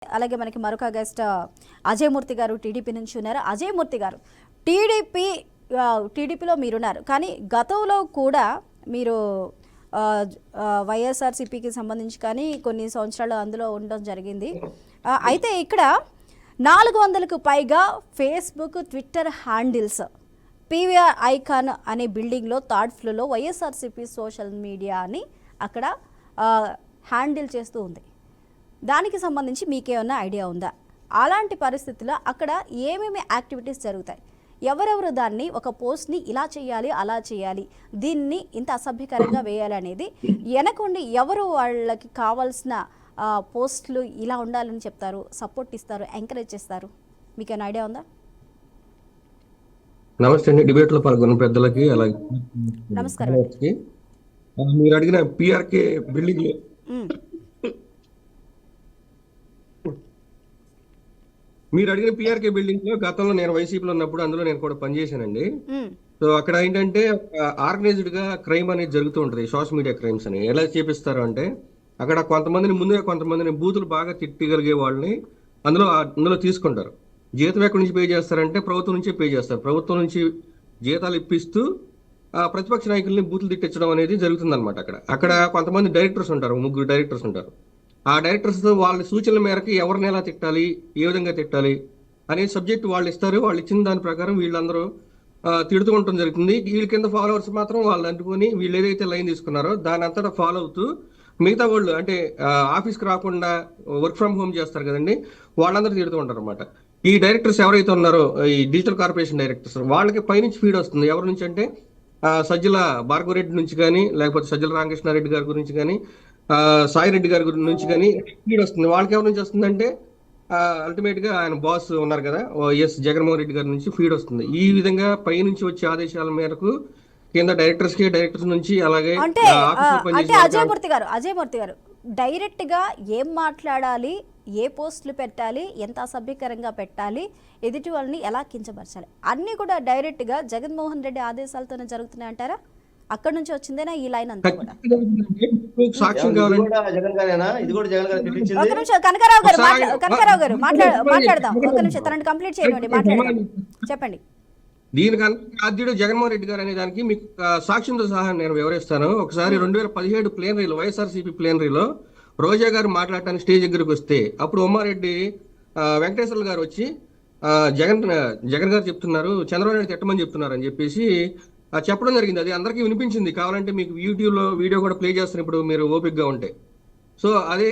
అలాగే మనకి మరొక గెస్ట్ అజయ్ మూర్తి గారు టీడీపీ నుంచి ఉన్నారు. అజయ్ మూర్తి గారు, టీడీపీలో మీరున్నారు, కానీ గతంలో కూడా మీరు వైఎస్ఆర్సీపీకి సంబంధించి కానీ కొన్ని సంవత్సరాలు అందులో ఉండడం జరిగింది. అయితే ఇక్కడ 400కు పైగా Facebook, Twitter handles, PVR icon అనే బిల్డింగ్లో థర్డ్ ఫ్లోర్లో వైఎస్ఆర్సీపీ సోషల్ మీడియా అని అక్కడ హ్యాండిల్ చేస్తూ ఉంది. దానికి సంబంధించి మీకేమన్నా ఐడియా ఉందా? అలాంటి పరిస్థితుల్లో అక్కడ ఏమేమి యాక్టివిటీస్ జరుగుతాయి, ఎవరెవరు దాన్ని ఒక పోస్ట్ని ఇలా చేయాలి అలా చేయాలి, దీన్ని ఇంత అసభ్యకరంగా వేయాలి అనేది వెనకుండి ఎవరు వాళ్ళకి కావాల్సిన పోస్టులు ఇలా ఉండాలని చెప్తారు, సపోర్ట్ ఇస్తారు, ఎంకరేజ్ చేస్తారు? మీకేమైనా ఐడియా ఉందా? నమస్తే అండి. డిబేట్ లో పాల్గొన్న పెద్దలకి అలాగే నమస్కారం. మీరు అడిగిన పిఆర్కే బిల్డింగ్ లో గతంలో నేను వైసీపీలో ఉన్నప్పుడు అందులో నేను కూడా పనిచేశానండి. సో అక్కడ ఏంటంటే ఆర్గనైజ్డ్ గా క్రైమ్ అనేది జరుగుతూ ఉంటుంది, సోషల్ మీడియా క్రైమ్స్ అని. ఎలా చేపిస్తారు అంటే అక్కడ కొంతమందిని బూతులు బాగా తిట్టగలిగే వాళ్ళని అందులో తీసుకుంటారు. జీతం ఎక్కడి నుంచి పే చేస్తారంటే ప్రభుత్వం నుంచి పే చేస్తారు. ప్రభుత్వం నుంచి జీతాలు ఇప్పిస్తూ ప్రతిపక్ష నాయకుల్ని బూతులు తిట్టించడం అనేది జరుగుతుంది అనమాట. అక్కడ కొంతమంది డైరెక్టర్స్ ఉంటారు, 3 డైరెక్టర్స్ ఉంటారు. ఆ డైరెక్టర్స్ వాళ్ళ సూచనల మేరకు ఎవరిని ఎలా తిట్టాలి, ఏ విధంగా తిట్టాలి అనే సబ్జెక్ట్ వాళ్ళు ఇస్తారు. వాళ్ళు ఇచ్చిన దాని ప్రకారం వీళ్ళందరూ తిడుతూ ఉండటం జరుగుతుంది. వీళ్ళ కింద ఫాలోవర్స్ మాత్రం వాళ్ళు అంటుకొని వీళ్ళు ఏదైతే లైన్ తీసుకున్నారో దాని అంతటా ఫాలో అవుతూ మిగతా వాళ్ళు అంటే ఆఫీస్కి రాకుండా వర్క్ ఫ్రమ్ హోమ్ చేస్తారు కదండి, వాళ్ళందరూ తిడుతూ ఉంటారు అనమాట. ఈ డైరెక్టర్స్ ఎవరైతే ఉన్నారో ఈ డిజిటల్ కార్పొరేషన్ డైరెక్టర్స్, వాళ్ళకి పైనుంచి ఫీడ్ వస్తుంది. ఎవరి నుంచి అంటే సజ్జల భార్గవరెడ్డి నుంచి కానీ, లేకపోతే సజ్జల రామకృష్ణారెడ్డి గారి గురించి కానీ, సాయి రెడ్డి గారి నుంచి కానీ ఫీడ్ వస్తుంది. వాళ్ళకి ఎవరి నుంచి వస్తుందంటే అల్టిమేట్ గా ఆయన బాస్ ఉన్నారు కదా జగన్మోహన్ రెడ్డి గారి నుంచి ఫీడ్ వస్తుంది. ఈ విధంగా పై నుంచి వచ్చే ఆదేశాల మేరకు కింద డైరెక్టర్స్ నుంచి అలాగే అంటే అజయ్ మూర్తి గారు డైరెక్ట్ గా ఏం మాట్లాడాలి, ఏ పోస్టులు పెట్టాలి, ఎంత అసభ్యకరంగా పెట్టాలి, ఎదుటి వాళ్ళని ఎలా కించపరచాలి, అన్ని కూడా డైరెక్ట్ గా జగన్మోహన్ రెడ్డి ఆదేశాలతోనే జరుగుతున్నాయి అంటారా? అక్కడ నుంచి వచ్చిందేనా ఈ లైన్ అంతా కూడా? ఒక నిమిషం కనకారావు గారు మాట్లాడదాం. ఒక నిమిషం తనని కంప్లీట్ చేయండి, మాట్లాడదాం, చెప్పండి. దీనికన్నా ఆద్యుడు జగన్మోహన్ రెడ్డి గారు అనే దానికి మీకు సాక్ష్యంతో సహా నేను వివరిస్తాను. ఒకసారి 2017 ప్లేనరీలో వైఎస్ఆర్సీపీ ప్లేనరీలో రోజా గారు మాట్లాడటానికి స్టేజ్ దగ్గరికి వస్తే అప్పుడు ఉమ్మారెడ్డి వెంకటేశ్వర్లు గారు వచ్చి జగన్ గారు చెప్తున్నారు, చంద్రబాబు నాయుడు తిట్టమని చెప్తున్నారు అని చెప్పేసి చెప్పడం జరిగింది. అది అందరికీ వినిపించింది. కావాలంటే మీకు యూట్యూబ్లో వీడియో కూడా ప్లే చేస్తాను ఇప్పుడు మీరు ఓపిక్గా ఉంటే. సో అదే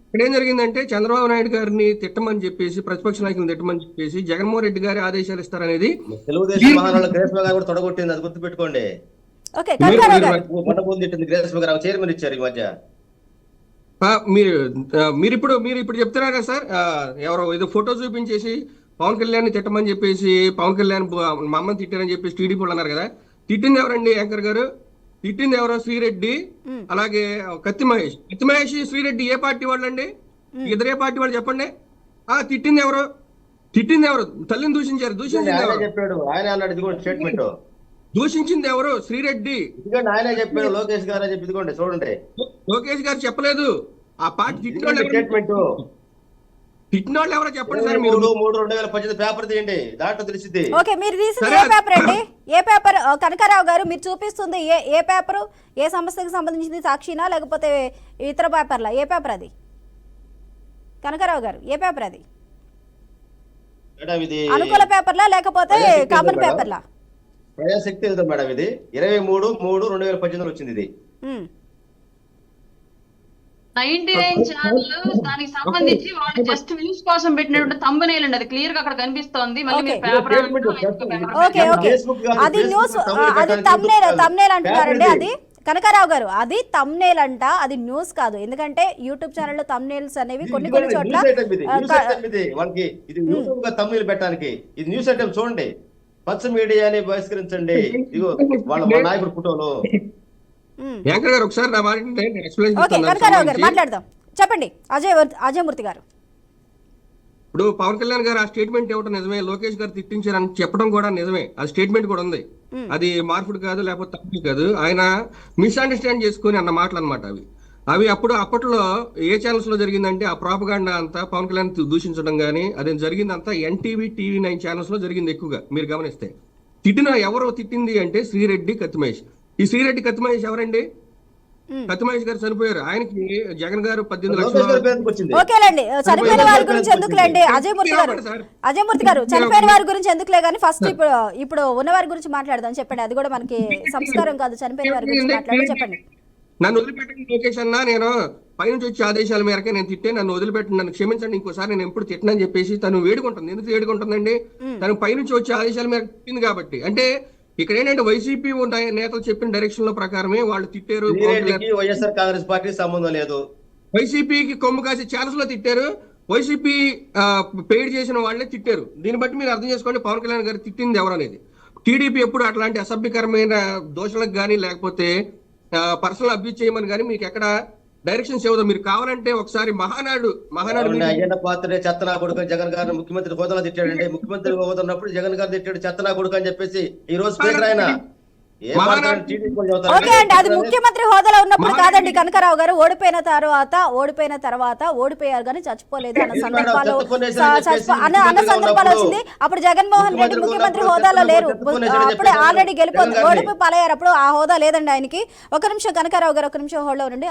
ఇక్కడ ఏం జరిగిందంటే చంద్రబాబు నాయుడు గారిని తిట్టమని చెప్పేసి, ప్రతిపక్ష నాయకులను తిట్టమని చెప్పేసి జగన్మోహన్ రెడ్డి గారి ఆదేశాలు ఇస్తారనేది తెలుగుదేశం తొడగొట్టింది, అది గుర్తుపెట్టుకోండి. చైర్మన్ ఇచ్చారు ఈ మధ్య. మీరు ఇప్పుడు చెప్తున్నారు కదా సార్, ఎవరో ఏదో ఫోటో చూపించేసి పవన్ కళ్యాణ్ తిట్టమని చెప్పేసి, పవన్ కళ్యాణ్ మా అమ్మని తిట్టారని చెప్పేసి టీడీపీ అన్నారు కదా. తిట్టింది ఎవరండి యాంకర్ గారు? తిట్టింది ఎవరో శ్రీరెడ్డి, అలాగే కత్తి మహేష్ శ్రీరెడ్డి ఏ పార్టీ వాళ్ళు అండి? ఇద్దరు ఏ పార్టీ వాళ్ళు చెప్పండి. తిట్టింది ఎవరు? తల్లిని దూషించింది ఎవరు? శ్రీరెడ్డి. ఆయన చెప్పాడు, లోకేష్ గారు అని చెప్పి చూడండి. లోకేష్ గారు చెప్పలేదు. ఆ పార్టీ తిట్టిన వాళ్ళు ఎవరో చెప్పండి సార్. 3/2018 పేపర్ తీయండి, దాంట్లో తెలిసింది. ఓకే, మీరు తీసింది ఏ పేపర్ అండి? ఏ పేపర్? కనకారావు గారు మీరు చూపిస్తుంది ఏ పేపరు? ఏ సంస్థకి సంబంధించింది? సాక్షినా లేకపోతే ఇతర పేపర్లా? ఏ పేపర్ అది? కనకారావు గారు ఏ పేపర్ అది? అనుకూల పేపర్లా లేకపోతే కామన్ పేపర్లా? ప్రజాశక్తి వెళ్తాం మేడం. ఇది 23/3/2018 వచ్చింది. ఇది 99 ఛానల్ దానికి సంబంధించి వాళ్ళు జస్ట్ వ్యూస్ కోసం పెట్టినటువంటి థంబ్నెయిల్ అండి. అది క్లియర్ గా అక్కడ కనిపిస్తోంది. మళ్ళీ మీరు పేపర్ అది న్యూస్, అది థంబ్నెయిల్ అంటున్నారండి. అది కనకారావు గారు అది థంబ్నెయిల్ అంట, అది న్యూస్ కాదు. ఎందుకంటే యూట్యూబ్ ఛానల్లో థంబ్నెయిల్స్ అనేవి కొన్ని చోట్ల థంబ్నెయిల్ పెట్టడానికి ఇది న్యూస్ ఐటమ్. చూడండి, పచ్చ మీడియాని బహిష్కరించండి. ఇదిగో వాళ్ళ నాయకుడు ఫోటోలు. మాట్లాడదాం, చెప్పండి అజయ్ మూర్తి గారు. ఇప్పుడు పవన్ కళ్యాణ్ గారు ఆ స్టేట్మెంట్ ఇవ్వడం నిజమే, లోకేష్ గారు తిట్టించారని చెప్పడం కూడా నిజమే. అది స్టేట్మెంట్ కూడా ఉంది, అది మార్పుడు కాదు, లేకపోతే తప్పు కాదు. ఆయన మిస్అండర్స్టాండ్ చేసుకుని అన్న మాటలు అనమాట అవి. అవి అప్పట్లో ఏ ఛానల్స్ లో జరిగిందంటే ఆ ప్రాపగాండా అంతా పవన్ కళ్యాణ్ దూషించడం కానీ అదే జరిగిందంతా ఎన్టీవీ టీవీ9 ఛానల్స్ లో జరిగింది ఎక్కువగా మీరు గమనిస్తే. ఎవరు తిట్టింది అంటే శ్రీరెడ్డి కత్తిమహేష్. ఈ శ్రీరెడ్డి కత్తిమహేష్ ఎవరండి? కత్తిమహేష్ గారు చనిపోయారు. ఆయనకి జగన్ గారు 18 లోకేష్ గారి లక్షలు పేరుకి వచ్చింది. ఓకేలేండి, చనిపోయిన వారి గురించి ఎందుకులేండి అజయ్ మూర్తి గారు చనిపోయిన వారి గురించి ఎందుకులే కానీ ఫస్ట్ ఇప్పుడు ఉన్న వారి గురించి మాట్లాడదాం. చెప్పండి, అది కూడా మనకి సంస్కారం కాదు. చనిపోయిన వారి గురించి మాట్లాడడం చెప్పండి. నన్ను వదిలిపెట్టండి లోకేష్ అన్నా, నేను పైనుంచి వచ్చే ఆదేశాల మేరకే నేను తిట్టే, నన్ను వదిలిపెట్టండి, నన్ను క్షమించండి, ఇంకోసారి నేను ఎప్పుడు తిట్టనని చెప్పేసి తను వేడుకుంటుంది. ఎందుకు వేడుకుంటుందండి? తను పైనుంచి వచ్చే ఆదేశాల మేరకు తిట్టింది కాబట్టి. అంటే ఇక్కడ ఏంటంటే వైసీపీ నేతలు చెప్పిన డైరెక్షన్ లో ప్రకారమే వాళ్ళు తిట్టారు. శ్రీరెడ్డికి వైఎస్ఆర్ కాంగ్రెస్ పార్టీ సంబంధం లేదు. వైసీపీకి కొమ్ము కాసి ఛానల్స్ లో తిట్టారు. వైసీపీ పెయిడ్ చేసిన వాళ్ళే తిట్టారు. దీన్ని బట్టి మీరు అర్థం చేసుకోండి పవన్ కళ్యాణ్ గారు తిట్టింది ఎవరు అనేది. టీడీపీ ఎప్పుడు అట్లాంటి అసభ్యకరమైన దోషాలకు కానీ లేకపోతే పర్సనల్ అబ్యూజ్ చేయమని కానీ మీకు ఎక్కడ డైరెక్షన్స్ ఇవ్వదు. మీరు కావాలంటే ఒకసారి మహానాడు అయ్యన్న పాత్రే చెత్తనా కొడుకు జగన్ గారిని ముఖ్యమంత్రి హోదాలో తిట్టాడండి. ముఖ్యమంత్రి హోదా ఉన్నప్పుడు జగన్ గారు తిట్టాడు చెత్తనా కొడుకు అని చెప్పేసి ఈ రోజు స్పీకర్ ఆయన ఓకే అండి, అది ముఖ్యమంత్రి హోదాలో ఉన్నప్పుడు కాదండి కనకారావు గారు. ఓడిపోయిన తర్వాత ఓడిపోయారు కానీ చచ్చిపోలేదు అన్న సందర్భాలు వచ్చింది. అప్పుడు జగన్మోహన్ రెడ్డి ముఖ్యమంత్రి హోదాలో లేరు, అప్పుడే ఆల్రెడీ ఓడిపోయి పాలయ్యారు. అప్పుడు ఆ హోదా లేదండి ఆయనకి. ఒక నిమిషం కనకారావు గారు, ఒక నిమిషం హోల్డ్లో ఉండండి.